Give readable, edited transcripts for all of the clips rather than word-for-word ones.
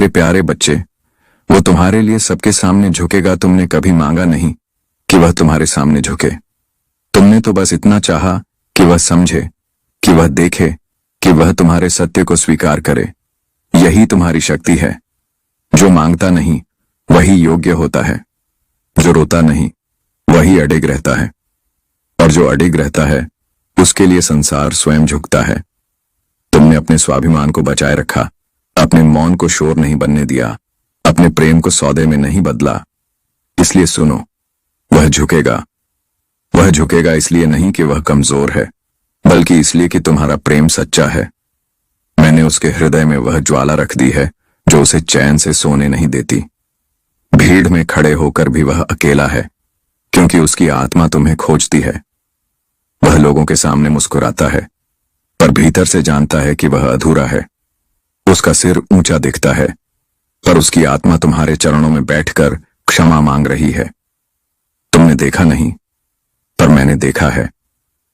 मेरे प्यारे बच्चे, वो तुम्हारे लिए सबके सामने झुकेगा। तुमने कभी मांगा नहीं कि वह तुम्हारे सामने झुके। तुमने तो बस इतना चाहा कि वह समझे, कि वह देखे, कि वह तुम्हारे सत्य को स्वीकार करे। यही तुम्हारी शक्ति है। जो मांगता नहीं वही योग्य होता है, जो रोता नहीं वही अडिग रहता है, और जो अडिग रहता है उसके लिए संसार स्वयं झुकता है। तुमने अपने स्वाभिमान को बचाए रखा, अपने मौन को शोर नहीं बनने दिया, अपने प्रेम को सौदे में नहीं बदला। इसलिए सुनो, वह झुकेगा। वह झुकेगा इसलिए नहीं कि वह कमजोर है, बल्कि इसलिए कि तुम्हारा प्रेम सच्चा है। मैंने उसके हृदय में वह ज्वाला रख दी है जो उसे चैन से सोने नहीं देती। भीड़ में खड़े होकर भी वह अकेला है, क्योंकि उसकी आत्मा तुम्हें खोजती है। वह लोगों के सामने मुस्कुराता है, पर भीतर से जानता है कि वह अधूरा है। उसका सिर ऊंचा दिखता है, पर उसकी आत्मा तुम्हारे चरणों में बैठकर क्षमा मांग रही है। तुमने देखा नहीं, पर मैंने देखा है।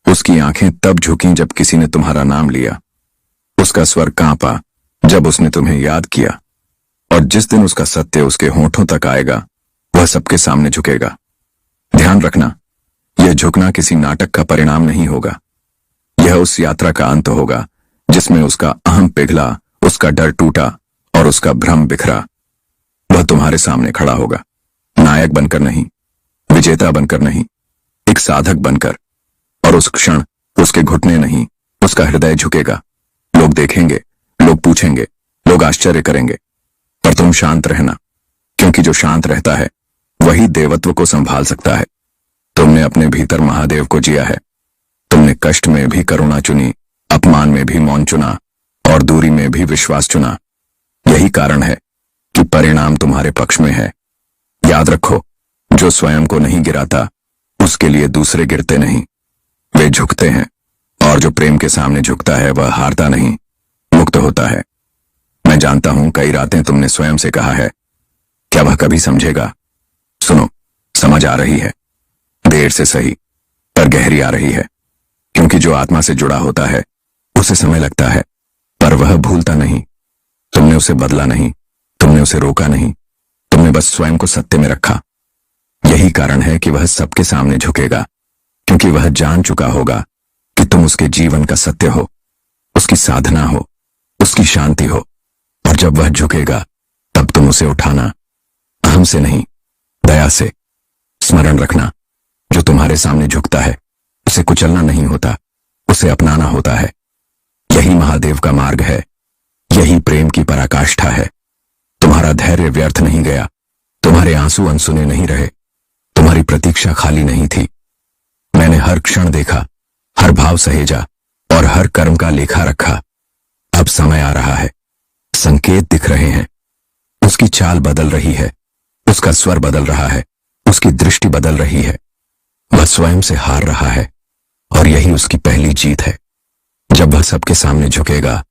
उसकी आंखें तब झुकीं जब किसी ने तुम्हारा नाम लिया। उसका स्वर कांपा जब उसने तुम्हें याद किया। और जिस दिन उसका सत्य उसके होठों तक आएगा, वह सबके सामने झुकेगा। ध्यान रखना, यह झुकना किसी नाटक का परिणाम नहीं होगा। यह उस यात्रा का अंत होगा जिसमें उसका अहम पिघला, उसका डर टूटा और उसका भ्रम बिखरा। वह तुम्हारे सामने खड़ा होगा, नायक बनकर नहीं, विजेता बनकर नहीं, एक साधक बनकर। और उस क्षण उसके घुटने नहीं, उसका हृदय झुकेगा। लोग देखेंगे, लोग पूछेंगे, लोग आश्चर्य करेंगे, पर तुम शांत रहना, क्योंकि जो शांत रहता है वही देवत्व को संभाल सकता है। तुमने अपने भीतर महादेव को जिया है। तुमने कष्ट में भी करुणा चुनी, अपमान में भी मौन चुना, और दूरी में भी विश्वास चुना। यही कारण है कि परिणाम तुम्हारे पक्ष में है। याद रखो, जो स्वयं को नहीं गिराता उसके लिए दूसरे गिरते नहीं, वे झुकते हैं। और जो प्रेम के सामने झुकता है वह हारता नहीं, मुक्त होता है। मैं जानता हूं कई रातें तुमने स्वयं से कहा है, क्या वह कभी समझेगा? सुनो, समझ आ रही है, देर से सही, पर गहरी आ रही है। क्योंकि जो आत्मा से जुड़ा होता है उसे समय लगता है, पर वह भूलता नहीं। तुमने उसे बदला नहीं, तुमने उसे रोका नहीं, तुमने बस स्वयं को सत्य में रखा। यही कारण है कि वह सबके सामने झुकेगा, क्योंकि वह जान चुका होगा कि तुम उसके जीवन का सत्य हो, उसकी साधना हो, उसकी शांति हो। और जब वह झुकेगा तब तुम उसे उठाना, अहम से नहीं, दया से। स्मरण रखना, जो तुम्हारे सामने झुकता है उसे कुचलना नहीं होता, उसे अपनाना होता है। यही महादेव का मार्ग है, यही प्रेम की पराकाष्ठा है। तुम्हारा धैर्य व्यर्थ नहीं गया, तुम्हारे आंसू अनसुने नहीं रहे, तुम्हारी प्रतीक्षा खाली नहीं थी। मैंने हर क्षण देखा, हर भाव सहेजा और हर कर्म का लेखा रखा। अब समय आ रहा है, संकेत दिख रहे हैं। उसकी चाल बदल रही है, उसका स्वर बदल रहा है, उसकी दृष्टि बदल रही है। वह स्वयं से हार रहा है, और यही उसकी पहली जीत है। जब वह सबके सामने झुकेगा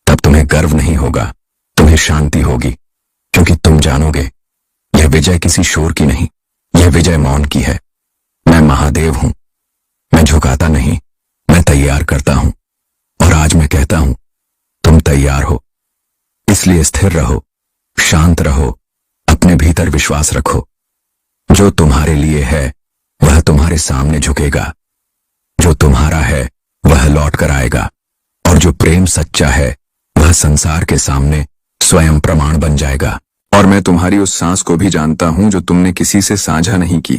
तब तुम्हें गर्व नहीं होगा, तुम्हें शांति होगी, क्योंकि तुम जानोगे यह विजय किसी शोर की नहीं, यह विजय मौन की है। मैं महादेव हूं, मैं झुकाता नहीं, मैं तैयार करता हूं। और आज मैं कहता हूं, तुम तैयार हो। इसलिए स्थिर रहो, शांत रहो, अपने भीतर विश्वास रखो। जो तुम्हारे लिए है वह तुम्हारे सामने झुकेगा, जो तुम्हारा है वह लौट कर आएगा, और जो प्रेम सच्चा है वह संसार के सामने स्वयं प्रमाण बन जाएगा। और मैं तुम्हारी उस सांस को भी जानता हूं जो तुमने किसी से साझा नहीं की।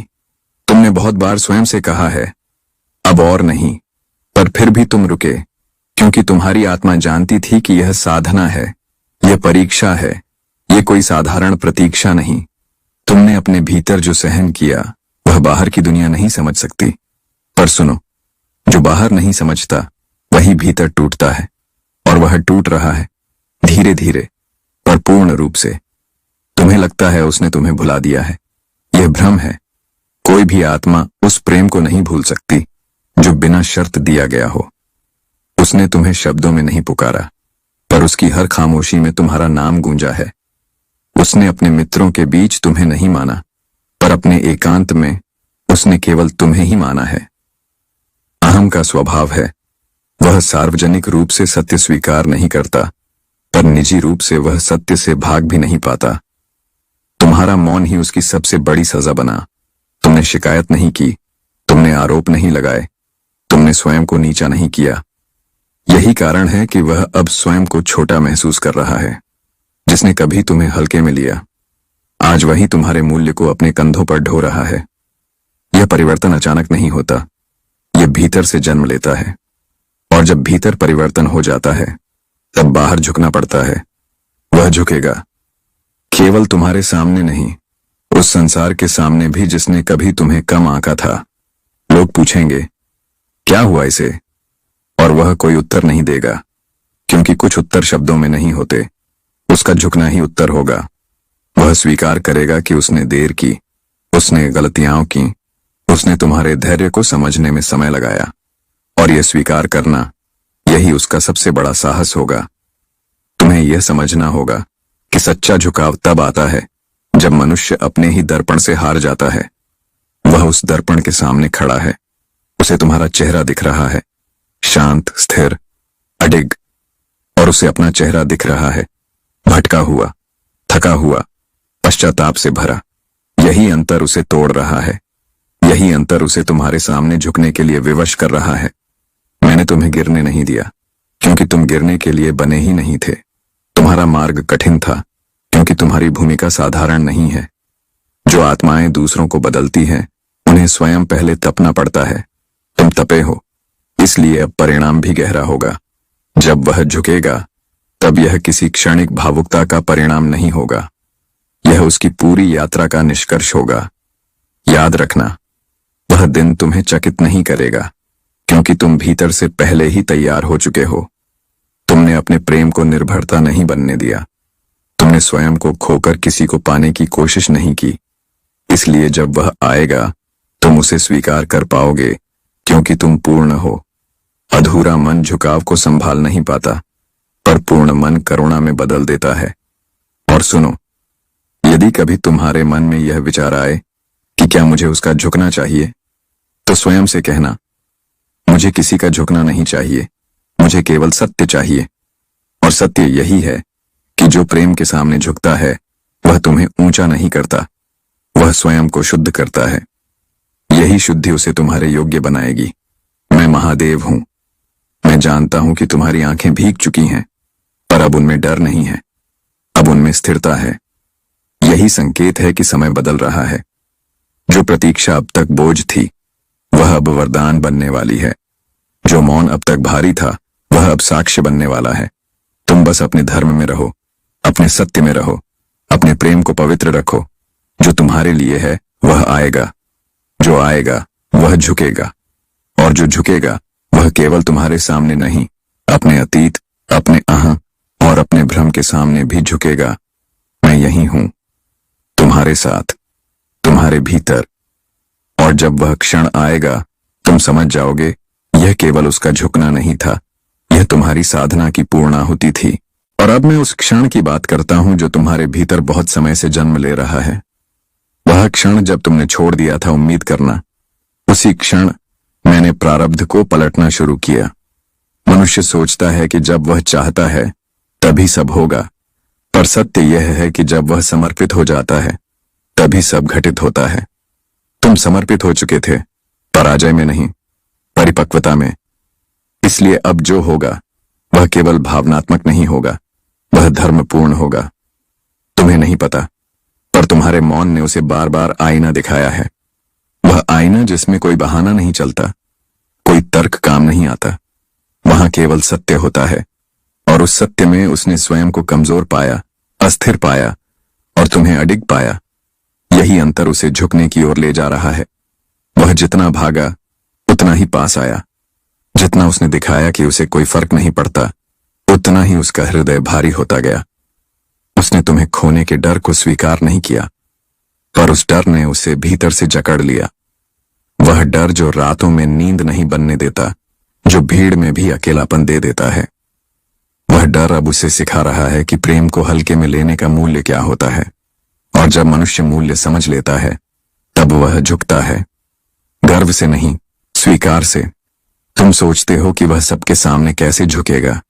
तुमने बहुत बार स्वयं से कहा है, अब और नहीं, पर फिर भी तुम रुके, क्योंकि तुम्हारी आत्मा जानती थी कि यह साधना है, यह परीक्षा है, यह कोई साधारण प्रतीक्षा नहीं। तुमने अपने भीतर जो सहन किया वह बाहर की दुनिया नहीं समझ सकती। पर सुनो, जो बाहर नहीं समझता वही भीतर टूटता है, और वह टूट रहा है, धीरे धीरे, पर पूर्ण रूप से। तुम्हें लगता है उसने तुम्हें भुला दिया है, यह भ्रम है। कोई भी आत्मा उस प्रेम को नहीं भूल सकती जो बिना शर्त दिया गया हो। उसने तुम्हें शब्दों में नहीं पुकारा, पर उसकी हर खामोशी में तुम्हारा नाम गूंजा है। उसने अपने मित्रों के बीच तुम्हें नहीं माना, पर अपने एकांत में उसने केवल तुम्हें ही माना है। अहम का स्वभाव है, वह सार्वजनिक रूप से सत्य स्वीकार नहीं करता, पर निजी रूप से वह सत्य से भाग भी नहीं पाता। तुम्हारा मौन ही उसकी सबसे बड़ी सजा बना। तुमने शिकायत नहीं की, तुमने आरोप नहीं लगाए, तुमने स्वयं को नीचा नहीं किया। यही कारण है कि वह अब स्वयं को छोटा महसूस कर रहा है। जिसने कभी तुम्हें हल्के में लिया, आज वही तुम्हारे मूल्य को अपने कंधों पर ढो रहा है। यह परिवर्तन अचानक नहीं होता, यह भीतर से जन्म लेता है। और जब भीतर परिवर्तन हो जाता है, तब बाहर झुकना पड़ता है। वह झुकेगा, केवल तुम्हारे सामने नहीं, उस संसार के सामने भी जिसने कभी तुम्हें कम आंका था। लोग पूछेंगे, क्या हुआ इसे? और वह कोई उत्तर नहीं देगा, क्योंकि कुछ उत्तर शब्दों में नहीं होते। उसका झुकना ही उत्तर होगा। वह स्वीकार करेगा कि उसने देर की, उसने गलतियां की, उसने तुम्हारे धैर्य को समझने में समय लगाया। और यह स्वीकार करना, यही उसका सबसे बड़ा साहस होगा। तुम्हें यह समझना होगा कि सच्चा झुकाव तब आता है जब मनुष्य अपने ही दर्पण से हार जाता है। वह उस दर्पण के सामने खड़ा है, उसे तुम्हारा चेहरा दिख रहा है, शांत, स्थिर, अडिग, और उसे अपना चेहरा दिख रहा है, भटका हुआ, थका हुआ, पश्चाताप से भरा। यही अंतर उसे तोड़ रहा है, यही अंतर उसे तुम्हारे सामने झुकने के लिए विवश कर रहा है। मैंने तुम्हें गिरने नहीं दिया, क्योंकि तुम गिरने के लिए बने ही नहीं थे। तुम्हारा मार्ग कठिन था, क्योंकि तुम्हारी भूमिका साधारण नहीं है। जो आत्माएं दूसरों को बदलती हैं, उन्हें स्वयं पहले तपना पड़ता है। तुम तपे हो, इसलिए अब परिणाम भी गहरा होगा। जब वह झुकेगा, तब यह किसी क्षणिक भावुकता का परिणाम नहीं होगा, यह उसकी पूरी यात्रा का निष्कर्ष होगा। याद रखना, वह दिन तुम्हें चकित नहीं करेगा, क्योंकि तुम भीतर से पहले ही तैयार हो चुके हो। तुमने अपने प्रेम को निर्भरता नहीं बनने दिया, तुमने स्वयं को खोकर किसी को पाने की कोशिश नहीं की। इसलिए जब वह आएगा, तुम उसे स्वीकार कर पाओगे, क्योंकि तुम पूर्ण हो। अधूरा मन झुकाव को संभाल नहीं पाता, पर पूर्ण मन करुणा में बदल देता है। और सुनो, यदि कभी तुम्हारे मन में यह विचार आए कि क्या मुझे उसका झुकना चाहिए, तो स्वयं से कहना, मुझे किसी का झुकना नहीं चाहिए, मुझे केवल सत्य चाहिए। और सत्य यही है कि जो प्रेम के सामने झुकता है, वह तुम्हें ऊंचा नहीं करता, वह स्वयं को शुद्ध करता है। यही शुद्धि उसे तुम्हारे योग्य बनाएगी। मैं महादेव हूं, मैं जानता हूं कि तुम्हारी आंखें भीग चुकी हैं, पर अब उनमें डर नहीं है, अब उनमें स्थिरता है। यही संकेत है कि समय बदल रहा है। जो प्रतीक्षा अब तक बोझ थी, वह अब वरदान बनने वाली है। जो मौन अब तक भारी था, वह अब साक्ष्य बनने वाला है। तुम बस अपने धर्म में रहो, अपने सत्य में रहो, अपने प्रेम को पवित्र रखो। जो तुम्हारे लिए है, वह आएगा। जो आएगा, वह झुकेगा। और जो झुकेगा, वह केवल तुम्हारे सामने नहीं, अपने अतीत, अपने अहं और अपने भ्रम के सामने भी झुकेगा। मैं यही हूं, तुम्हारे साथ, तुम्हारे भीतर। और जब वह क्षण आएगा, तुम समझ जाओगे, यह केवल उसका झुकना नहीं था, यह तुम्हारी साधना की पूर्णाहुति थी। और अब मैं उस क्षण की बात करता हूं जो तुम्हारे भीतर बहुत समय से जन्म ले रहा है। वह क्षण जब तुमने छोड़ दिया था उम्मीद करना। उसी क्षण मैंने प्रारब्ध को पलटना शुरू किया। मनुष्य सोचता है कि जब वह चाहता है तभी सब होगा, पर सत्य यह है कि जब वह समर्पित हो जाता है तभी सब घटित होता है। तुम समर्पित हो चुके थे, पराजय में नहीं, परिपक्वता में। इसलिए अब जो होगा वह केवल भावनात्मक नहीं होगा, वह धर्मपूर्ण होगा। तुम्हें नहीं पता, पर तुम्हारे मौन ने उसे बार बार आईना दिखाया है। वह आईना जिसमें कोई बहाना नहीं चलता, कोई तर्क काम नहीं आता, वहां केवल सत्य होता है। और उस सत्य में उसने स्वयं को कमजोर पाया, अस्थिर पाया, और तुम्हें अडिग पाया। यही अंतर उसे झुकने की ओर ले जा रहा है। वह जितना भागा उतना ही पास आया। जितना उसने दिखाया कि उसे कोई फर्क नहीं पड़ता, उतना ही उसका हृदय भारी होता गया। उसने तुम्हें खोने के डर को स्वीकार नहीं किया, पर उस डर ने उसे भीतर से जकड़ लिया। वह डर जो रातों में नींद नहीं बनने देता, जो भीड़ में भी अकेलापन दे देता है। वह डर अब उसे सिखा रहा है कि प्रेम को हल्के में लेने का मूल्य क्या होता है। और जब मनुष्य मूल्य समझ लेता है, तब वह झुकता है, गर्व से नहीं, स्वीकार से। तुम सोचते हो कि वह सबके सामने कैसे झुकेगा?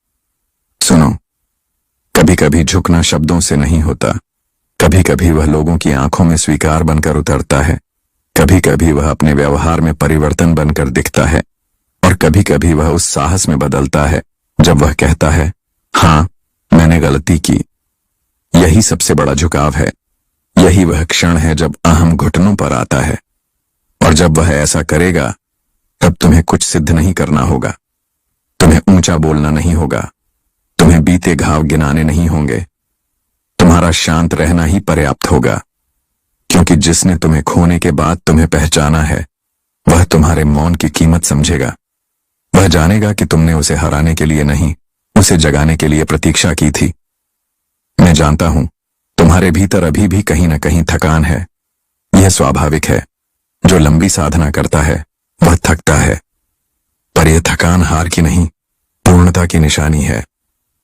सुनो, कभी कभी झुकना शब्दों से नहीं होता, कभी कभी वह लोगों की आंखों में स्वीकार बनकर उतरता है, कभी कभी वह अपने व्यवहार में परिवर्तन बनकर दिखता है, और कभी कभी वह उस साहस में बदलता है जब वह कहता है, हाँ मैंने गलती की। यही सबसे बड़ा झुकाव है। यही वह क्षण है जब अहम घुटनों पर आता है। और जब वह ऐसा करेगा तब तुम्हें कुछ सिद्ध नहीं करना होगा, तुम्हें ऊंचा बोलना नहीं होगा, तुम्हें बीते घाव गिनाने नहीं होंगे, तुम्हारा शांत रहना ही पर्याप्त होगा। क्योंकि जिसने तुम्हें खोने के बाद तुम्हें पहचाना है वह तुम्हारे मौन की कीमत समझेगा। वह जानेगा कि तुमने उसे हराने के लिए नहीं, उसे जगाने के लिए प्रतीक्षा की थी। मैं जानता हूं तुम्हारे भीतर अभी भी कहीं न कहीं थकान है। यह स्वाभाविक है। जो लंबी साधना करता है वह थकता है, पर यह थकान हार की नहीं, पूर्णता की निशानी है।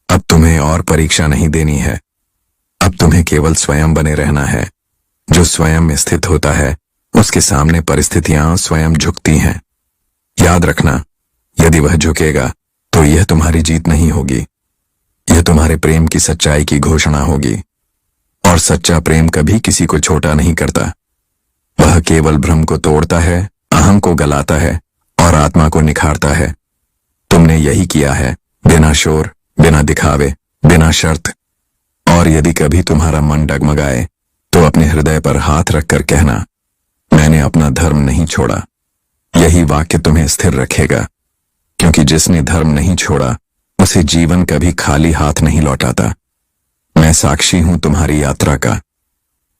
अब तुम्हें और परीक्षा नहीं देनी है। अब तुम्हें केवल स्वयं बने रहना है। जो स्वयं में स्थित होता है उसके सामने परिस्थितियां स्वयं झुकती हैं। याद रखना, यदि वह झुकेगा तो यह तुम्हारी जीत नहीं होगी, यह तुम्हारे प्रेम की सच्चाई की घोषणा होगी। और सच्चा प्रेम कभी किसी को छोटा नहीं करता। वह केवल भ्रम को तोड़ता है, अहम को गलाता है और आत्मा को निखारता है। तुमने यही किया है, बिना शोर, बिना दिखावे, बिना शर्त। और यदि कभी तुम्हारा मन डगमगाए तो अपने हृदय पर हाथ रखकर कहना, मैंने अपना धर्म नहीं छोड़ा। यही वाक्य तुम्हें स्थिर रखेगा, क्योंकि जिसने धर्म नहीं छोड़ा उसे जीवन कभी खाली हाथ नहीं लौटाता। मैं साक्षी हूं तुम्हारी यात्रा का,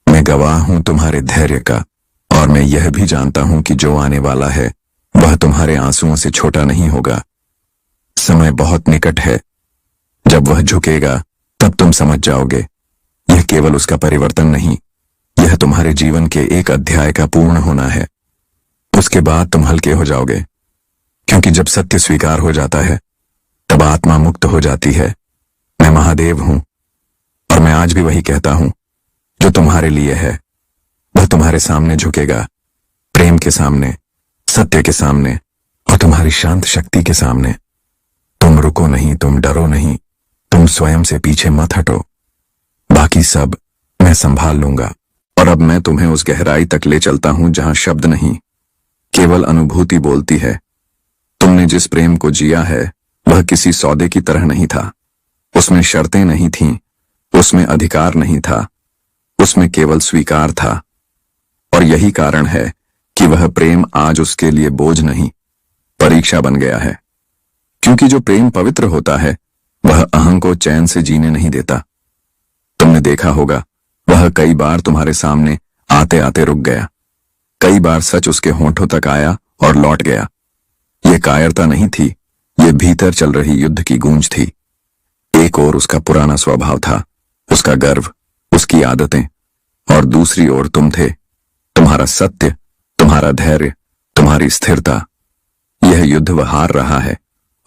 मैं गवाह हूं तुम्हारे धैर्य का, और मैं यह भी जानता हूं कि जो आने वाला है वह तुम्हारे आंसुओं से छोटा नहीं होगा। समय बहुत निकट है। जब वह झुकेगा तब तुम समझ जाओगे, यह केवल उसका परिवर्तन नहीं, यह तुम्हारे जीवन के एक अध्याय का पूर्ण होना है। उसके बाद तुम हल्के हो जाओगे, क्योंकि जब सत्य स्वीकार हो जाता है तब आत्मा मुक्त हो जाती है। मैं महादेव हूं, और मैं आज भी वही कहता हूं। जो तुम्हारे लिए है वह तुम्हारे सामने झुकेगा, प्रेम के सामने, सत्य के सामने और तुम्हारी शांत शक्ति के सामने। तुम रुको नहीं, तुम डरो नहीं, तुम स्वयं से पीछे मत हटो। बाकी सब मैं संभाल लूंगा। और अब मैं तुम्हें उस गहराई तक ले चलता हूं जहां शब्द नहीं, केवल अनुभूति बोलती है। तुमने जिस प्रेम को जिया है वह किसी सौदे की तरह नहीं था। उसमें शर्तें नहीं थीं, उसमें अधिकार नहीं था, उसमें केवल स्वीकार था। और यही कारण है कि वह प्रेम आज उसके लिए बोझ नहीं, परीक्षा बन गया है। क्योंकि जो प्रेम पवित्र होता है वह अहं को चैन से जीने नहीं देता। तुमने देखा होगा, वह कई बार तुम्हारे सामने आते आते रुक गया। कई बार सच उसके होंठों तक आया और लौट गया। ये कायरता नहीं थी, ये भीतर चल रही युद्ध की गूंज थी। एक ओर उसका पुराना स्वभाव था, उसका गर्व, उसकी आदतें, और दूसरी ओर तुम थे, तुम्हारा सत्य, तुम्हारा धैर्य, तुम्हारी स्थिरता। यह युद्ध वह हार रहा है,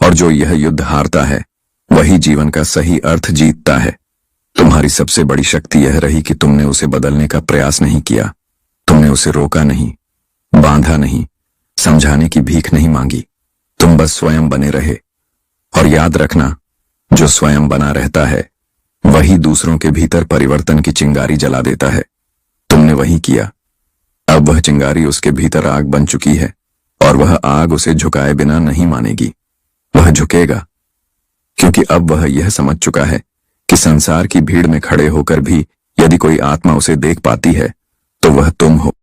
और जो यह युद्ध हारता है वही जीवन का सही अर्थ जीतता है। तुम्हारी सबसे बड़ी शक्ति यह रही कि तुमने उसे बदलने का प्रयास नहीं किया। तुमने उसे रोका नहीं, बांधा नहीं, समझाने की भीख नहीं मांगी। तुम बस स्वयं बने रहे। और याद रखना, जो स्वयं बना रहता है वही दूसरों के भीतर परिवर्तन की चिंगारी जला देता है। तुमने वही किया। अब वह चिंगारी उसके भीतर आग बन चुकी है, और वह आग उसे झुकाए बिना नहीं मानेगी। वह झुकेगा, क्योंकि अब वह यह समझ चुका है कि संसार की भीड़ में खड़े होकर भी यदि कोई आत्मा उसे देख पाती है तो वह तुम हो।